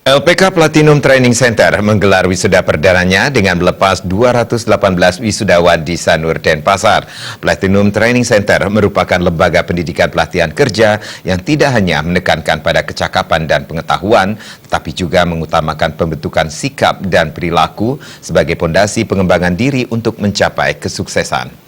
LPK Platinum Training Center menggelar wisuda perdananya dengan melepas 218 wisudawan di Sanur Denpasar. Platinum Training Center merupakan lembaga pendidikan pelatihan kerja yang tidak hanya menekankan pada kecakapan dan pengetahuan, tetapi juga mengutamakan pembentukan sikap dan perilaku sebagai pondasi pengembangan diri untuk mencapai kesuksesan.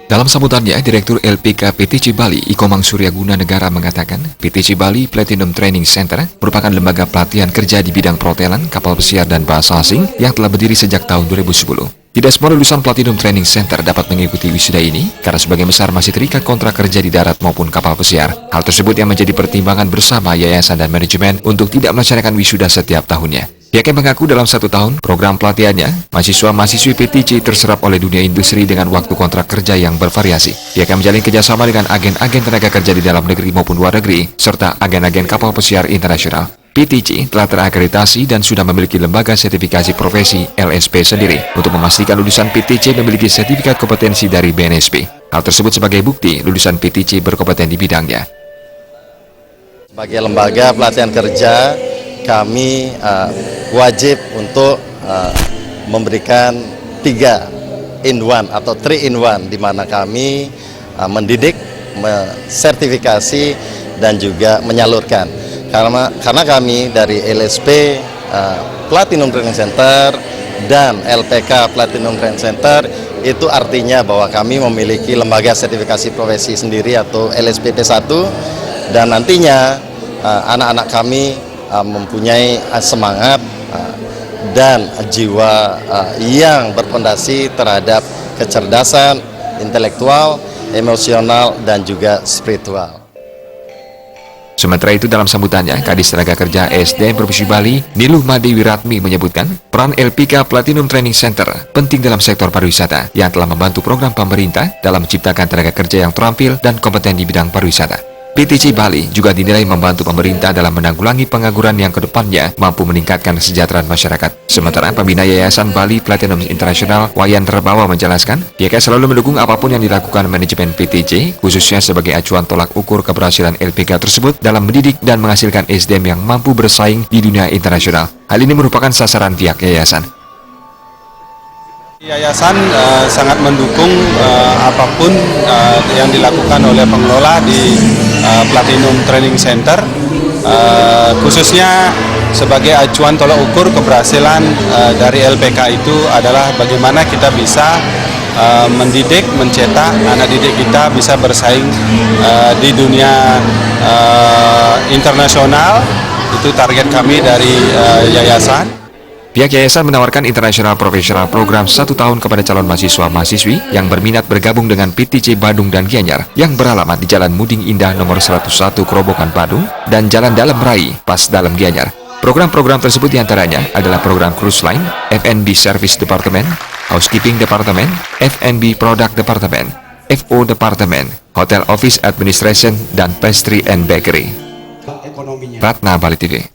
Dalam sambutannya, Direktur LPK PTC Bali, Ikomang Suryaguna Negara mengatakan, PTC Bali Platinum Training Center merupakan lembaga pelatihan kerja di bidang perhotelan, kapal pesiar, dan bahasa asing yang telah berdiri sejak tahun 2010. Tidak semua lulusan Platinum Training Center dapat mengikuti wisuda ini karena sebagian besar masih terikat kontrak kerja di darat maupun kapal pesiar. Hal tersebut yang menjadi pertimbangan bersama yayasan dan manajemen untuk tidak melaksanakan wisuda setiap tahunnya. Pihaknya mengaku dalam 1 tahun program pelatihannya, mahasiswa-mahasiswi PTC terserap oleh dunia industri dengan waktu kontrak kerja yang bervariasi. Pihaknya menjalin kerjasama dengan agen-agen tenaga kerja di dalam negeri maupun luar negeri, serta agen-agen kapal pesiar internasional. PTC telah terakreditasi dan sudah memiliki lembaga sertifikasi profesi LSP sendiri untuk memastikan lulusan PTC memiliki sertifikat kompetensi dari BNSP. Hal tersebut sebagai bukti lulusan PTC berkompeten di bidangnya. Sebagai lembaga pelatihan kerja, kami wajib untuk memberikan 3-in-1 atau 3-in-1, di mana kami mendidik, sertifikasi, dan juga menyalurkan. Karena kami dari LSP Platinum Training Center dan LPK Platinum Training Center, itu artinya bahwa kami memiliki lembaga sertifikasi profesi sendiri atau LSPT1, dan nantinya anak-anak kami mempunyai semangat dan jiwa yang berfondasi terhadap kecerdasan intelektual, emosional, dan juga spiritual. Sementara itu dalam sambutannya, Kadis Tenaga Kerja SDM Provinsi Bali, Niluh Made Wiratmi menyebutkan peran LPK Platinum Training Center penting dalam sektor pariwisata yang telah membantu program pemerintah dalam menciptakan tenaga kerja yang terampil dan kompeten di bidang pariwisata. PTC Bali juga dinilai membantu pemerintah dalam menanggulangi pengangguran yang kedepannya mampu meningkatkan kesejahteraan masyarakat. Sementara pembina Yayasan Bali Platinum International, Wayan Terbawa menjelaskan, pihaknya selalu mendukung apapun yang dilakukan manajemen PTC, khususnya sebagai acuan tolak ukur keberhasilan LPK tersebut dalam mendidik dan menghasilkan SDM yang mampu bersaing di dunia internasional. Hal ini merupakan sasaran pihak yayasan. Yayasan sangat mendukung apapun yang dilakukan oleh pengelola di Platinum Training Center, khususnya sebagai acuan tolak ukur keberhasilan dari LPK itu adalah bagaimana kita bisa mendidik, mencetak anak didik kita bisa bersaing di dunia internasional. Itu target kami dari yayasan. Pihak yayasan menawarkan International Professional Program 1 tahun kepada calon mahasiswa-mahasiswi yang berminat bergabung dengan PTC Badung dan Gianyar yang beralamat di Jalan Muding Indah nomor 101 Kerobokan Badung dan Jalan Dalam Rai, Pas Dalam Gianyar. Program-program tersebut diantaranya adalah program Cruise Line, F&B Service Department, Housekeeping Department, F&B Product Department, FO Department, Hotel Office Administration, dan Pastry and Bakery. Ratna Bali TV.